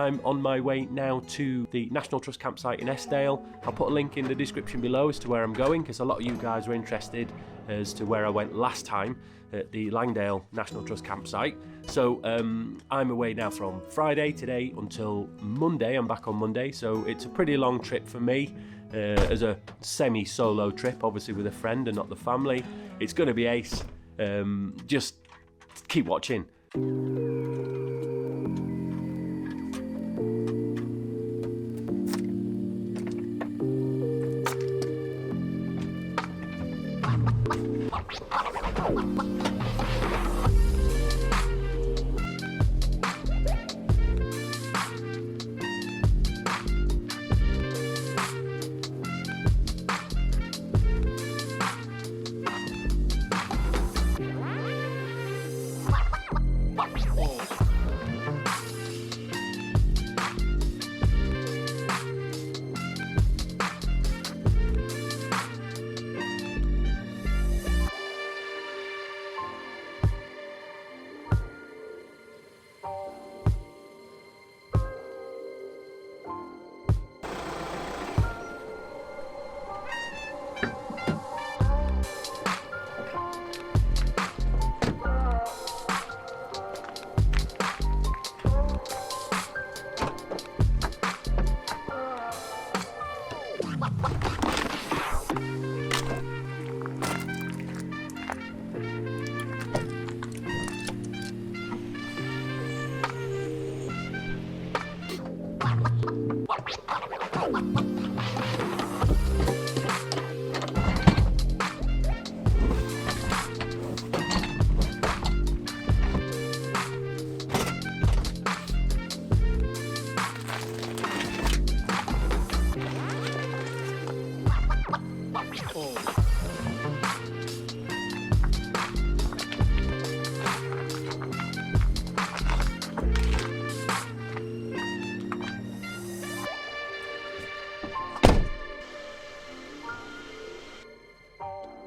I'm on my way now to the National Trust campsite in Eskdale. I'll put a link in the description below as to where I'm going, because a lot of you guys were interested as to where I went last time at the Langdale National Trust campsite. So I'm away now from Friday today until Monday. I'm back on Monday, so it's a pretty long trip for me as a semi-solo trip, obviously with a friend and not the family. It's going to be ace. Just keep watching.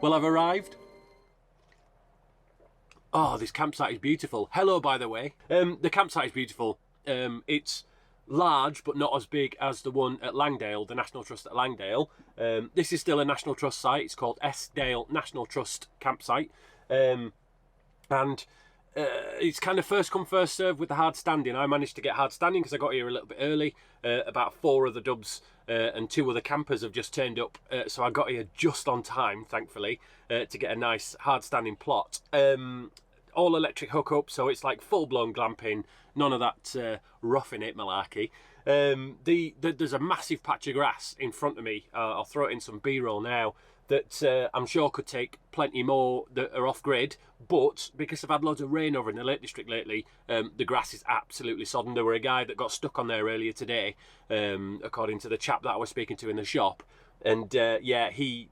Well, I've arrived. Oh, this campsite is beautiful. Hello, by the way. The campsite is beautiful. It's large but not as big as the one at Langdale, the National Trust at Langdale. This is still a National Trust site. It's called Eskdale National Trust Campsite. And it's kind of first come first serve with the hard standing. I managed to get hard standing because I got here a little bit early. About 4 other dubs and 2 other campers have just turned up, so I got here just on time, thankfully, to get a nice hard standing plot. All electric hookup, so it's like full blown glamping, none of that roughing it malarkey. There's a massive patch of grass in front of me. I'll throw it in some B-roll now. That I'm sure could take plenty more that are off grid, but because I've had loads of rain over in the Lake District lately, the grass is absolutely sodden. There were a guy that got stuck on there earlier today, according to the chap that I was speaking to in the shop, and he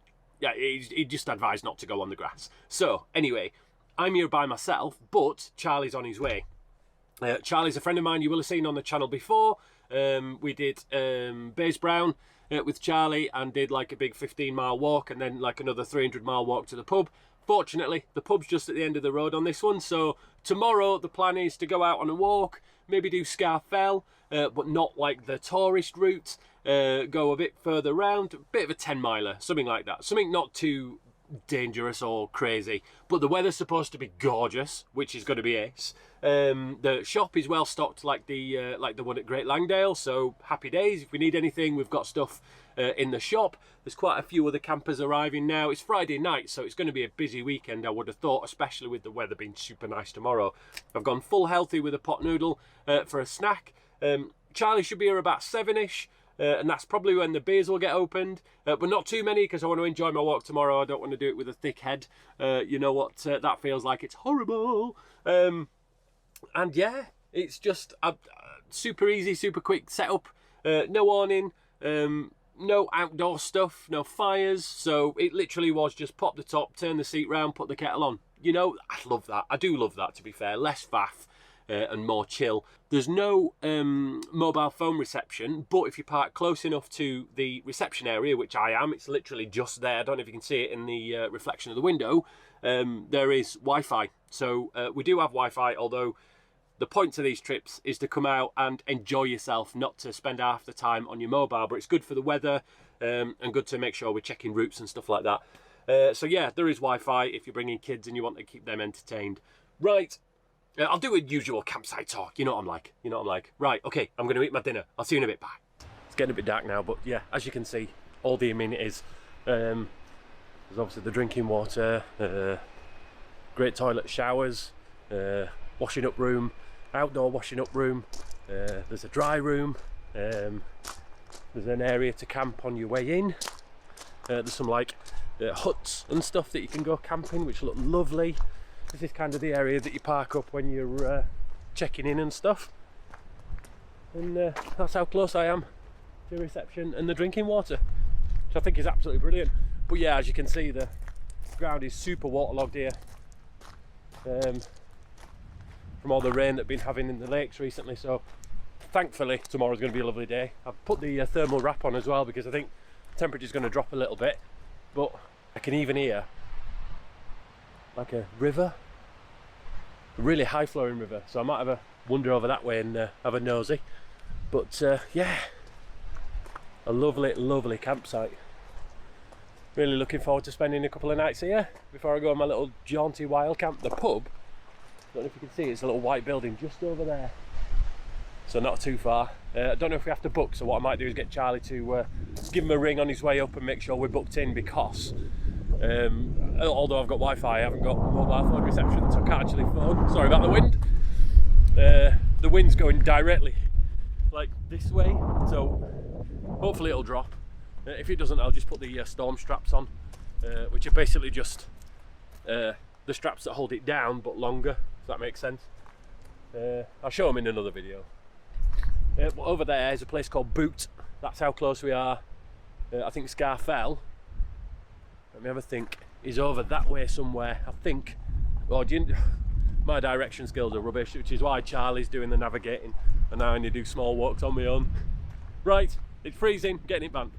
just advised not to go on the grass. So anyway, I'm here by myself, but Charlie's on his way. Charlie's a friend of mine you will have seen on the channel before. We did Bays Brown with Charlie and did like a big 15-mile walk and then like another 300-mile walk to the pub. Fortunately, the pub's just at the end of the road on this one, so tomorrow the plan is to go out on a walk, maybe do Eskdale, but not like the tourist route, go a bit further round, a bit of a 10-miler, something like that. Something not too dangerous or crazy, but the weather's supposed to be gorgeous, which is going to be ace. The shop is well stocked like the one at Great Langdale, so happy days. If we need anything, we've got stuff in the shop. There's quite a few other campers arriving now. It's Friday night, so it's going to be a busy weekend, I would have thought, especially with the weather being super nice tomorrow. I've gone full healthy with a pot noodle for a snack. Charlie should be here about 7ish. And that's probably when the beers will get opened, but not too many because I want to enjoy my walk tomorrow. I don't want to do it with a thick head. You know what that feels like. It's horrible. And yeah, it's just a super easy, super quick setup. No awning, no outdoor stuff, no fires. So it literally was just pop the top, turn the seat round, put the kettle on. You know, I love that. I do love that, to be fair. Less faff. And more chill. There's no mobile phone reception, but if you park close enough to the reception area, which I am, it's literally just there. I don't know if you can see it in the reflection of the window. There is Wi-Fi. So we do have Wi-Fi, although the point to these trips is to come out and enjoy yourself, not to spend half the time on your mobile. But it's good for the weather and good to make sure we're checking routes and stuff like that. So yeah, there is Wi-Fi if you're bringing kids and you want to keep them entertained. Right. I'll do a usual campsite talk, you know what I'm like, Right, okay, I'm going to eat my dinner. I'll see you in a bit, bye. It's getting a bit dark now, but yeah, as you can see, all the amenities. There's obviously the drinking water, great toilet showers, washing up room, outdoor washing up room, there's a dry room, there's an area to camp on your way in, there's some like huts and stuff that you can go camping, which look lovely. This is kind of the area that you park up when you're checking in and stuff. And that's how close I am to reception and the drinking water, which I think is absolutely brilliant. But yeah, as you can see, the ground is super waterlogged here from all the rain that I've been having in the lakes recently. So thankfully tomorrow's going to be a lovely day. I've put the thermal wrap on as well because I think the temperature's going to drop a little bit, but I can even hear like a river, a really high flowing river, so I might have a wander over that way and have a nosy. But yeah, a lovely campsite. Really looking forward to spending a couple of nights here before I go on my little jaunty wild camp. The pub, don't know if you can see, it's a little white building just over there, so not too far. I don't know if we have to book, so what I might do is get Charlie to give him a ring on his way up and make sure we're booked in, because although I've got Wi-Fi, I haven't got mobile phone reception, so I can't actually phone. Sorry about the wind. The wind's going directly like this way, so hopefully it'll drop. If it doesn't, I'll just put the storm straps on, which are basically just the straps that hold it down but longer, if that makes sense. I'll show them in another video. But over there is a place called Boot. That's how close we are. I think Eskdale, let me have a think, is over that way somewhere, I think. Oh, my direction skills are rubbish, which is why Charlie's doing the navigating and I only do small walks on my own. Right, it's freezing, getting it banned.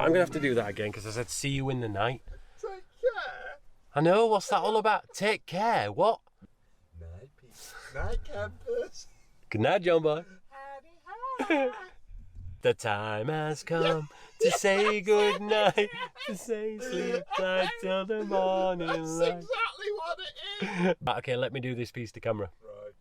I'm going to have to do that again because I said see you in the night. Take care. I know, what's that all about? Take care, what? Night, peace. Night, campers. Good night, John boy. Howdy, The time has come to say good night, to say sleep tight till the morning That's light. exactly what it is. Right, okay, let me do this piece to camera. Right.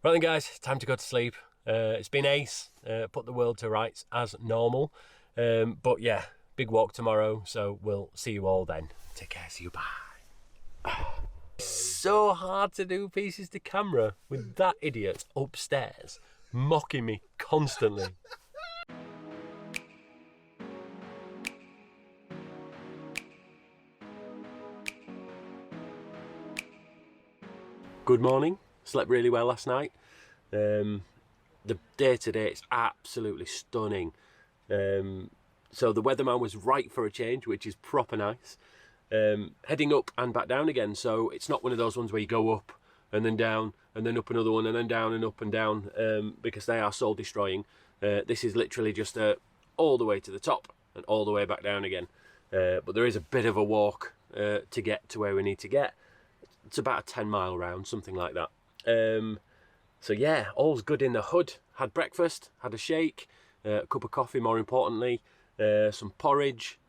Right then, guys, time to go to sleep. It's been ace, put the world to rights as normal. But yeah, big walk tomorrow, so we'll see you all then. Take care, see you, bye. So hard to do pieces to camera with that idiot upstairs mocking me constantly. Good morning. Slept really well last night. The day today is absolutely stunning. So the weatherman was right for a change, which is proper nice. Heading up and back down again, so it's not one of those ones where you go up and then down and then up another one and then down and up and down, because they are soul destroying. This is literally just all the way to the top and all the way back down again. But there is a bit of a walk to get to where we need to get. It's about a 10-mile round, something like that. So yeah, all's good in the hood. Had breakfast, had a shake, a cup of coffee more importantly, some porridge,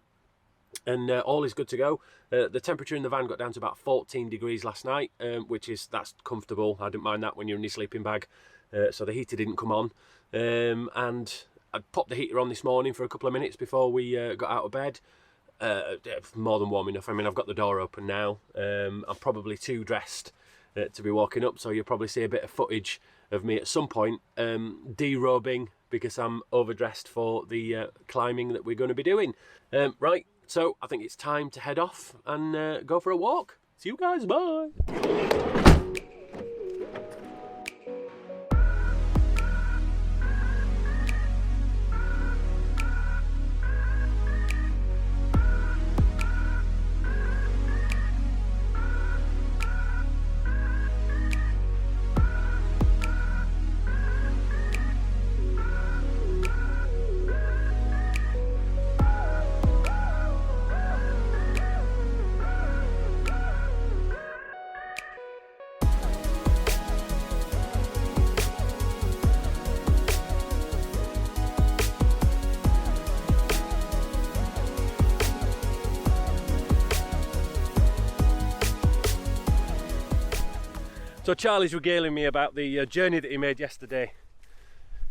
and all is good to go. The temperature in the van got down to about 14 degrees last night, that's comfortable. I didn't mind that when you're in your sleeping bag. So the heater didn't come on, and I popped the heater on this morning for a couple of minutes before we got out of bed. More than warm enough. I mean, I've got the door open now. I'm probably too dressed to be walking up, so you'll probably see a bit of footage of me at some point derobing because I'm overdressed for the climbing that we're going to be doing. Right, so I think it's time to head off and go for a walk. See you guys, bye! So Charlie's regaling me about the journey that he made yesterday.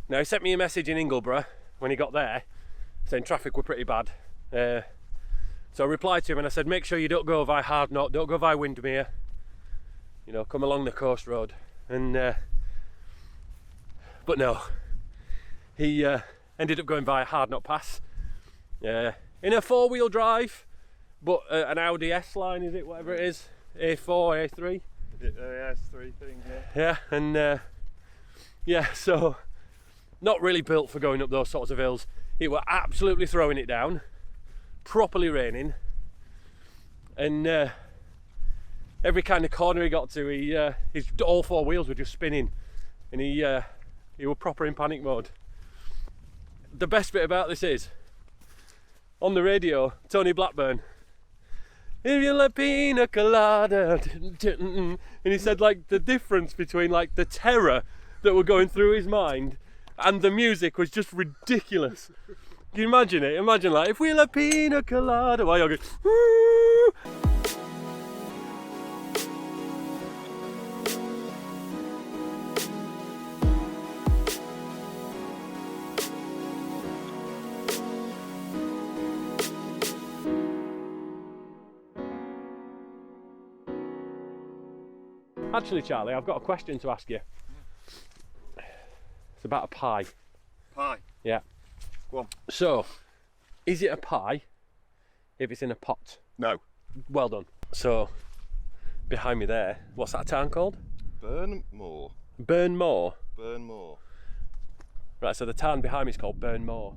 Now he sent me a message in Ingleborough when he got there saying traffic were pretty bad. So I replied to him and I said, make sure you don't go via Hardknott, don't go via Windermere. You know, come along the coast road. And but no, he ended up going via Hardknot Pass in a 4-wheel drive, but an Audi S line, is it, whatever it is, A4, A3. S3 thing, yeah. Yeah, and yeah, so not really built for going up those sorts of hills. It were absolutely throwing it down, properly raining, and every kind of corner he got to, his all 4 wheels were just spinning, and he were proper in panic mode. The best bit about this is, on the radio, Tony Blackburn, if you like pina colada, and he said like the difference between like the terror that were going through his mind and the music was just ridiculous. Can you imagine it? Imagine like, if we like pina colada, while you're going, woo! Actually, Charlie, I've got a question to ask you. It's about a pie. Pie? Yeah. Go on. So, is it a pie if it's in a pot? No. Well done. So, behind me there, what's that town called? Burnmore. Burnmore? Burnmore. Right, so the town behind me is called Burnmore.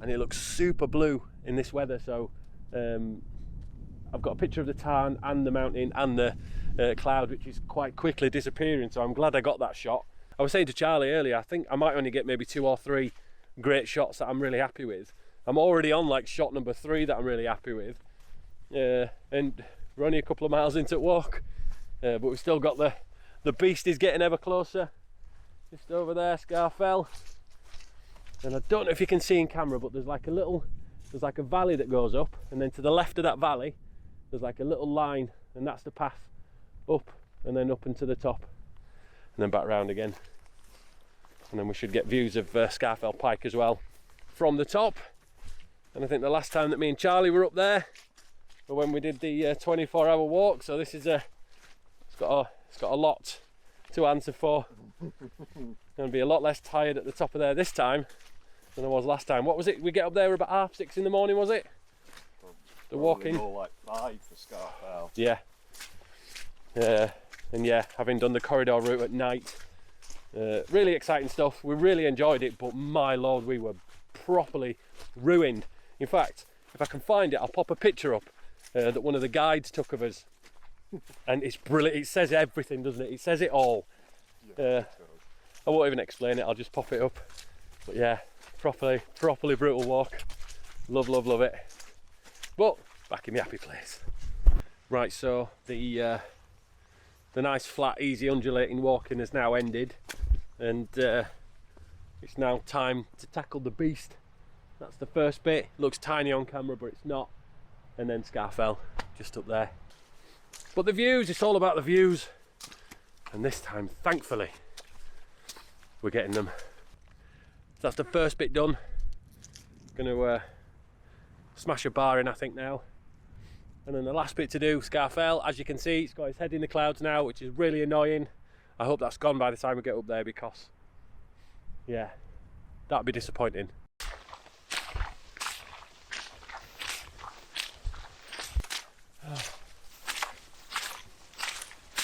And it looks super blue in this weather, so I've got a picture of the town and the mountain and the cloud, which is quite quickly disappearing, so I'm glad I got that shot. I was saying to Charlie earlier, I think I might only get maybe 2 or 3 great shots that I'm really happy with, I'm already on like shot number 3 that I'm really happy with. And we're only a couple of miles into the walk, but we've still got the beast is getting ever closer. Just over there, Eskdale. And I don't know if you can see in camera, but there's like a valley that goes up, and then to the left of that valley there's like a little line, and that's the path up and then up into the top and then back round again. And then we should get views of Eskdale Pike as well from the top. And I think the last time that me and Charlie were up there was when we did the 24-hour walk, so this is it's got a lot to answer for. Going to be a lot less tired at the top of there this time than I was last time. What was it? We get up there about 6:30 in the morning, was it? The walking. More like 5 for Eskdale. Yeah. And yeah, having done the corridor route at night, really exciting stuff. We really enjoyed it, but my lord, we were properly ruined. In fact, if I can find it, I'll pop a picture up that one of the guides took of us, and it's brilliant. It says everything, doesn't it? It says it all. I won't even explain it, I'll just pop it up. But yeah, properly brutal walk. Love it. But back in the happy place. Right, so the nice flat easy undulating walking has now ended, and it's now time to tackle the beast. That's the first bit. Looks tiny on camera, but it's not. And then Eskdale just up there. But the views, it's all about the views, and this time thankfully we're getting them. So that's the first bit done. Gonna smash a bar in, I think, now. And then the last bit to do, Eskdale, as you can see, it's got his head in the clouds now, which is really annoying. I hope that's gone by the time we get up there, because yeah, that'd be disappointing.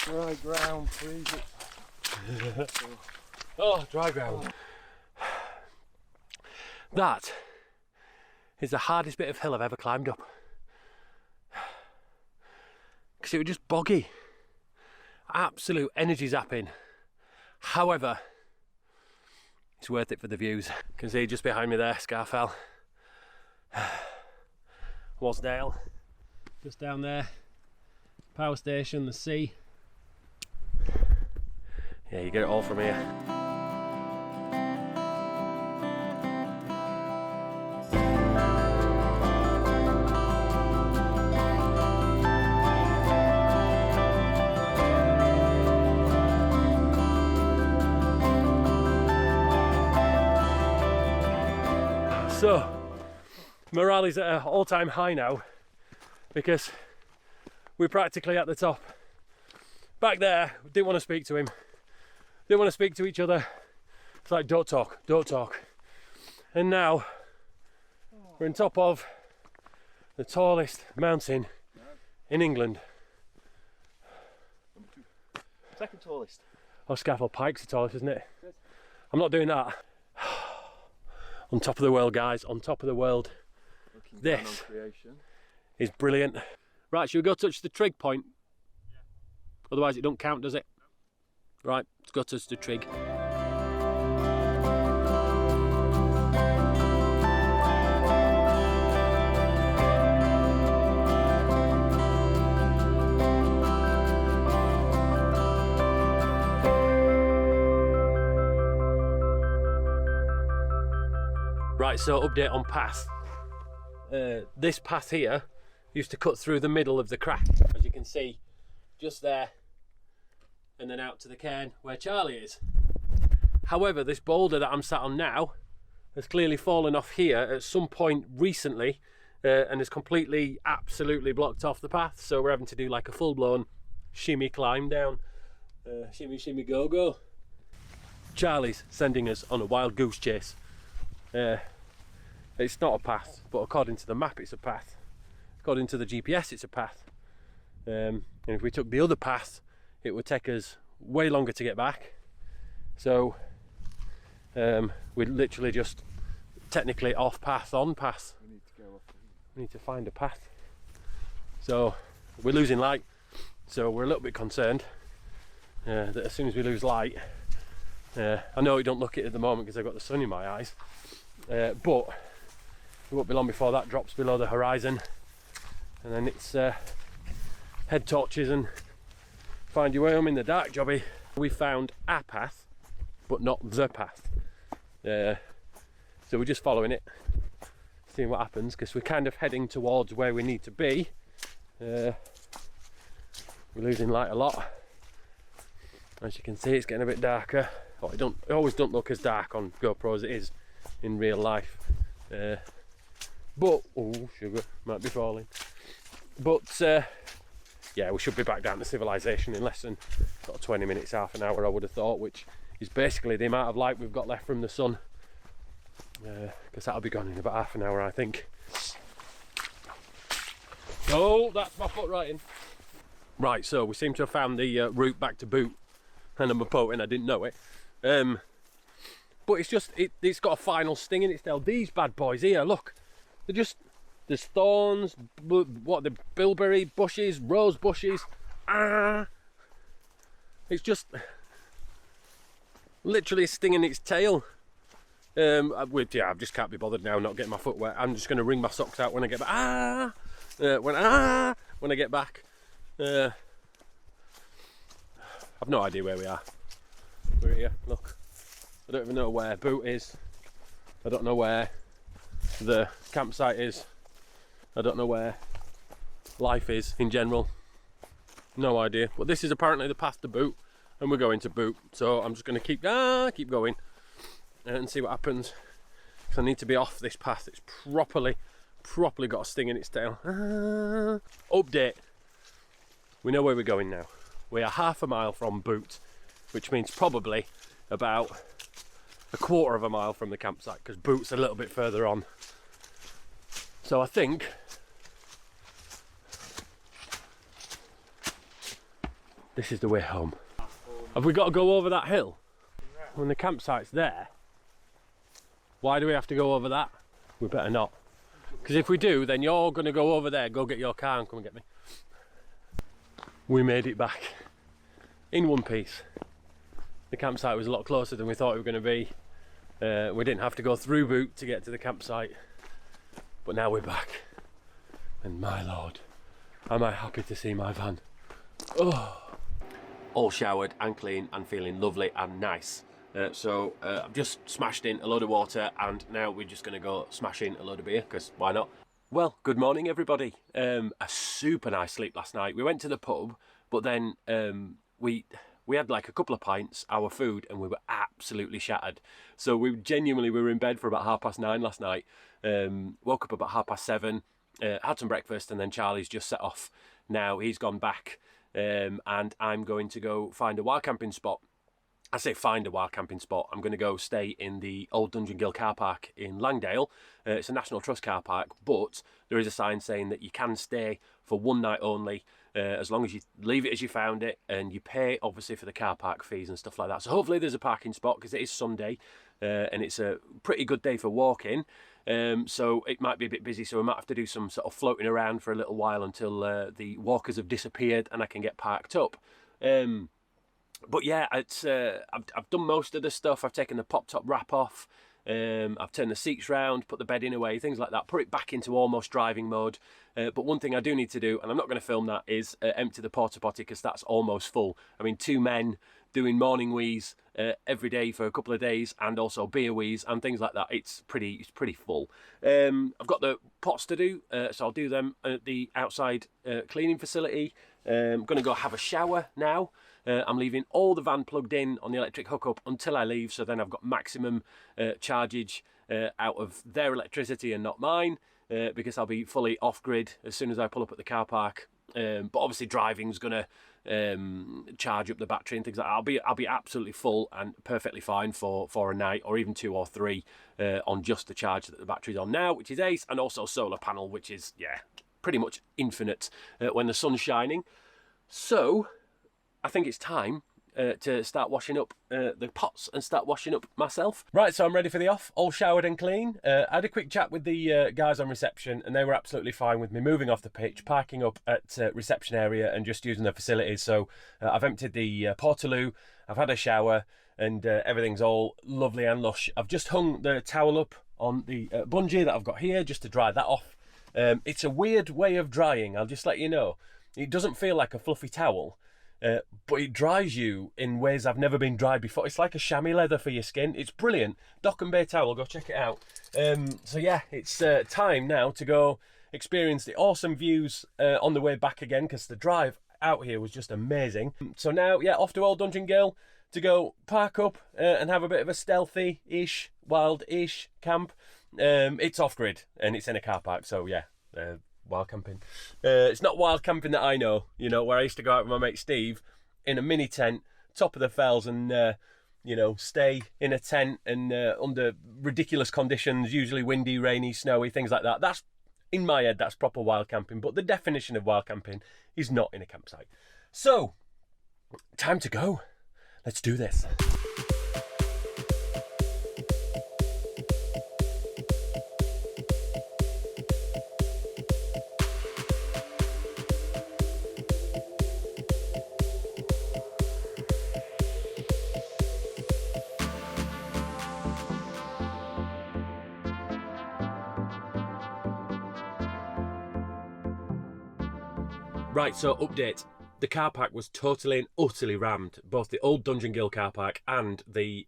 Dry ground, freeze it. Oh, dry ground. That is the hardest bit of hill I've ever climbed up, because it was just boggy, absolute energy zapping. However, it's worth it for the views. You can see just behind me there, Eskdale, Eskdale, just down there, power station, the sea. Yeah, you get it all from here. So, morale is at an all-time high now, because we're practically at the top. Back there, we didn't want to speak to him. Didn't want to speak to each other. It's like, don't talk. And now we're on top of the tallest mountain in England. Second tallest. Oh, Eskdale Pike's the tallest, isn't it? I'm not doing that. On top of the world, guys, on top of the world. Looking this down on creation. Is brilliant. Right, should we go touch the trig point? Yeah. Otherwise it don't count, does it? Right, let's go touch the trig. Right, so update on path. This path here used to cut through the middle of the crack, as you can see, just there, and then out to the cairn where Charlie is. However, this boulder that I'm sat on now has clearly fallen off here at some point recently, and has completely, absolutely blocked off the path, so we're having to do like a full-blown shimmy climb down. Shimmy go. Charlie's sending us on a wild goose chase. It's not a path, but according to the map it's a path. According to the GPS it's a path. And if we took the other path, it would take us way longer to get back. So we're literally just technically off path, on path. We need to go off. We need to find a path. So we're losing light, so we're a little bit concerned that as soon as we lose light, I know you don't look it at the moment because I've got the sun in my eyes, but it won't be long before that drops below the horizon, and then it's head torches and find your way home in the dark jobby. We found a path, but not the path, so we're just following it, seeing what happens, because we're kind of heading towards where we need to be. We're losing light a lot. As you can see, it's getting a bit darker. Oh, it always don't look as dark on GoPro as it is in real life. But oh, sugar might be falling. But yeah, we should be back down to civilization in less than sort of 20 minutes, half an hour, I would have thought, which is basically the amount of light we've got left from the sun. Because that'll be gone in about half an hour, I think. Oh, that's my foot right in. Right, so we seem to have found the route back to Boot, and I'm a poet and I didn't know it. But it's just, it's got a final sting in its tail. These bad boys here, look, they're just, there's thorns, the bilberry bushes, rose bushes. It's just literally a sting in its tail. Yeah, I just can't be bothered now not getting my foot wet. I'm just going to wring my socks out when I get back. When I get back. I've no idea where we are. We're here, look. I don't even know where Boot is. I don't know where the campsite is. I don't know where life is in general. No idea. But this is apparently the path to Boot, and we're going to Boot. So I'm just going to keep going and see what happens. Because I need to be off this path. It's properly got a sting in its tail. Update. We know where we're going now. We are half a mile from Boot, which means probably about a quarter of a mile from the campsite, because Boot's a little bit further on. So I think this is the way home. Have we got to go over that hill? When the campsite's there, why do we have to go over that? We better not. Because if we do, then you're going to go over there, go get your car and come and get me. We made it back in one piece. The campsite was a lot closer than we thought it was going to be. We didn't have to go through Boot to get to the campsite. But now we're back. And my lord, am I happy to see my van. Oh. All showered and clean and feeling lovely and nice. So I've just smashed in a load of water, and now we're just going to go smash in a load of beer, because why not? Well, good morning everybody. A super nice sleep last night. We went to the pub, but then we had like a couple of pints, our food, and we were absolutely shattered. So we were in bed for about 9:30 last night. Woke up about 7:30, had some breakfast, and then Charlie's just set off. Now he's gone back, and I'm going to go find a wild camping spot. I say find a wild camping spot. I'm going to go stay in the old Dungeon Gill car park in Langdale. It's a National Trust car park, but there is a sign saying that you can stay for one night only, as long as you leave it as you found it, and you pay obviously for the car park fees and stuff like that. So hopefully there's a parking spot, because it is Sunday, and it's a pretty good day for walking. So it might be a bit busy, so we might have to do some sort of floating around for a little while until the walkers have disappeared and I can get parked up. But yeah, it's I've done most of the stuff. I've taken the pop top wrap off. I've turned the seats round, put the bedding away, things like that. Put it back into almost driving mode. But one thing I do need to do, and I'm not going to film that, is empty the porta potty, because that's almost full. I mean, 2 men doing morning wheeze every day for a couple of days, and also beer wheeze and things like that. It's pretty full. I've got the pots to do, so I'll do them at the outside cleaning facility. I'm going to go have a shower now. I'm leaving all the van plugged in on the electric hookup until I leave, so then I've got maximum chargeage out of their electricity and not mine, because I'll be fully off-grid as soon as I pull up at the car park. But obviously driving's going to charge up the battery and things like that. I'll be absolutely full and perfectly fine for a night, or even 2 or 3 on just the charge that the battery's on now, which is ace, and also solar panel, which is, yeah, pretty much infinite when the sun's shining. So I think it's time to start washing up the pots and start washing up myself. Right, so I'm ready for the off, all showered and clean. I had a quick chat with the guys on reception, and they were absolutely fine with me moving off the pitch, parking up at reception area and just using the facilities. So I've emptied the portaloo, I've had a shower, and everything's all lovely and lush. I've just hung the towel up on the bungee that I've got here just to dry that off. It's a weird way of drying, I'll just let you know. It doesn't feel like a fluffy towel, but it dries you in ways I've never been dried before. It's like a chamois leather for your skin. It's brilliant. Dock and Bay towel, go check it out. So yeah, it's time now to go experience the awesome views on the way back again, because the drive out here was just amazing. So now, yeah, off to Old Dungeon Ghyll to go park up and have a bit of a stealthy-ish, wild-ish camp. It's off-grid and it's in a car park, so yeah, wild camping. It's not wild camping that I know, you know, where I used to go out with my mate Steve in a mini tent, top of the fells, and you know, stay in a tent and under ridiculous conditions, usually windy, rainy, snowy, things like that. That's, in my head, that's proper wild camping, but the definition of wild camping is not in a campsite. So, time to go. Let's do this. Right, so update. The car park was totally and utterly rammed. Both the Old Dungeon Ghyll car park and the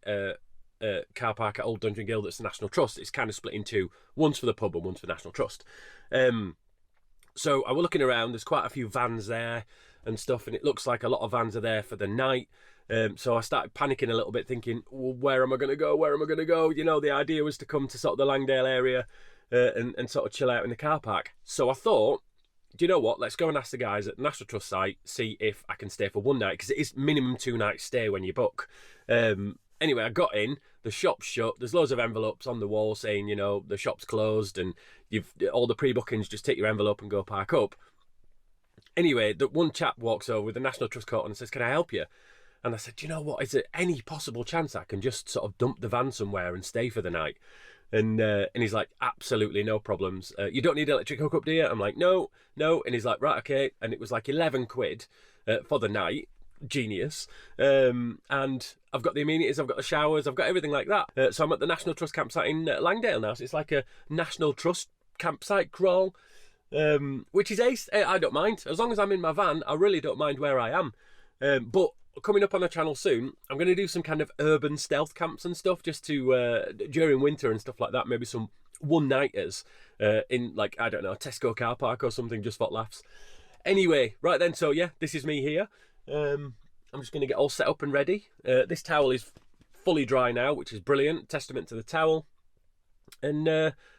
car park at Old Dungeon Ghyll that's the National Trust. It's kind of split in two. One's for the pub and one's for National Trust. So I was looking around. There's quite a few vans there and stuff, and it looks like a lot of vans are there for the night. So I started panicking a little bit, thinking, well, where am I going to go? Where am I going to go? You know, the idea was to come to sort of the Langdale area and sort of chill out in the car park. So I thought, do you know what? Let's go and ask the guys at the National Trust site, see if I can stay for one night, because it is minimum 2 nights stay when you book. Anyway, I got in, the shop's shut, there's loads of envelopes on the wall saying, you know, the shop's closed and you've all the pre-bookings, just take your envelope and go park up. Anyway, the one chap walks over with the National Trust coat on and says, can I help you? And I said, do you know what? Is there any possible chance I can just sort of dump the van somewhere and stay for the night? And he's like, absolutely no problems. You don't need electric hookup, do you? I'm like, no. And he's like, right, okay. And it was like 11 quid for the night. Genius. And I've got the amenities, I've got the showers, I've got everything like that. So I'm at the National Trust campsite in Langdale now. So it's like a National Trust campsite crawl, which is ace. I don't mind. As long as I'm in my van, I really don't mind where I am. But coming up on the channel soon, I'm going to do some kind of urban stealth camps and stuff, just to during winter and stuff like that. Maybe some one-nighters in, like, I don't know, Tesco car park or something, just for laughs. Anyway, right then, so yeah, this is me here. I'm just going to get all set up and ready. This towel is fully dry now, which is brilliant. Testament to the towel. And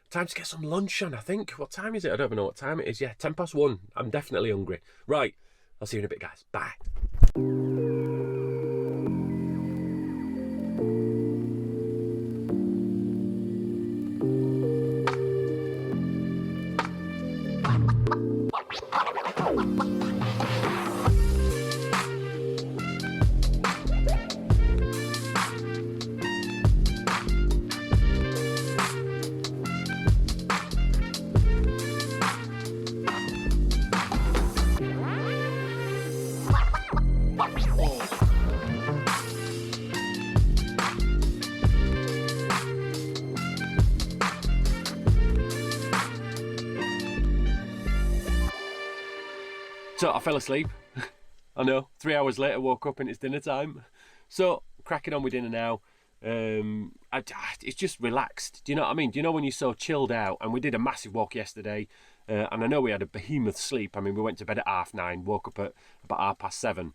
time to get some lunch on, I think. What time is it? I don't even know what time it is. Yeah, 1:10. I'm definitely hungry. Right, I'll see you in a bit, guys. Bye. So I fell asleep. I know, 3 hours later, woke up and it's dinner time. So cracking on with dinner now. It's just relaxed. Do you know what I mean? Do you know when you're so chilled out? And we did a massive walk yesterday, and I know we had a behemoth sleep. I mean, we went to bed at 9:30, woke up at about 7:30.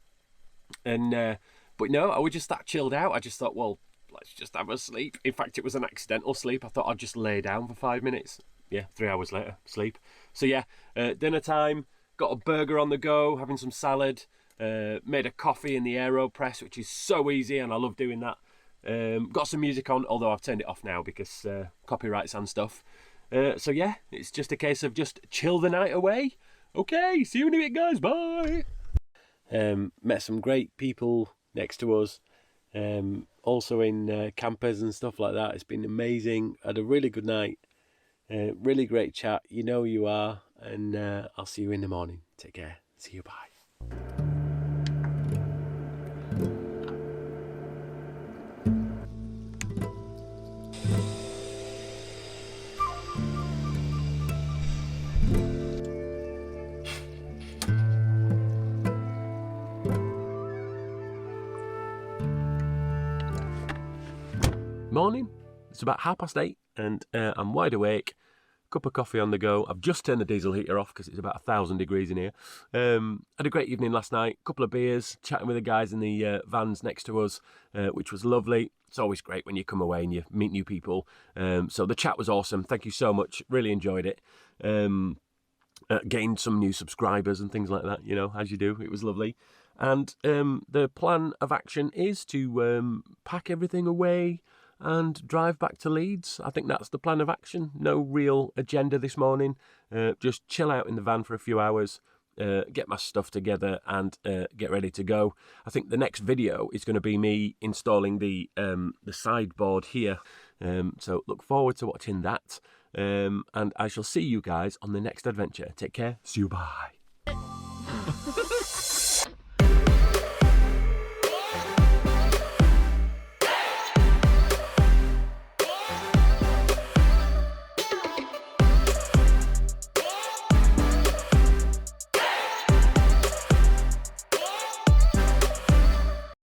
And but no, I was just that chilled out. I just thought, well, let's just have a sleep. In fact, it was an accidental sleep. I thought I'd just lay down for 5 minutes. Yeah, 3 hours later, sleep. So yeah, dinner time. Got a burger on the go, having some salad, made a coffee in the AeroPress, which is so easy, and I love doing that. Got some music on, although I've turned it off now because copyrights and stuff. So yeah, it's just a case of just chill the night away. Okay, see you in a bit, guys. Bye. Met some great people next to us, also in campers and stuff like that. It's been amazing. Had a really good night. Really great chat. You know who you are. And I'll see you in the morning. Take care. See you. Bye. Morning. It's about 8:30 and I'm wide awake. Cup of coffee on the go. I've just turned the diesel heater off because it's about 1,000 degrees in here. Had a great evening last night. Couple of beers, chatting with the guys in the vans next to us, which was lovely. It's always great when you come away and you meet new people. So the chat was awesome. Thank you so much. Really enjoyed it. Gained some new subscribers and things like that, you know, as you do. It was lovely. And the plan of action is to pack everything away and drive back to Leeds. I think that's the plan of action. No real agenda this morning. Just chill out in the van for a few hours, get my stuff together and get ready to go. I think the next video is going to be me installing the sideboard here. So look forward to watching that. And I shall see you guys on the next adventure. Take care. See you. Bye.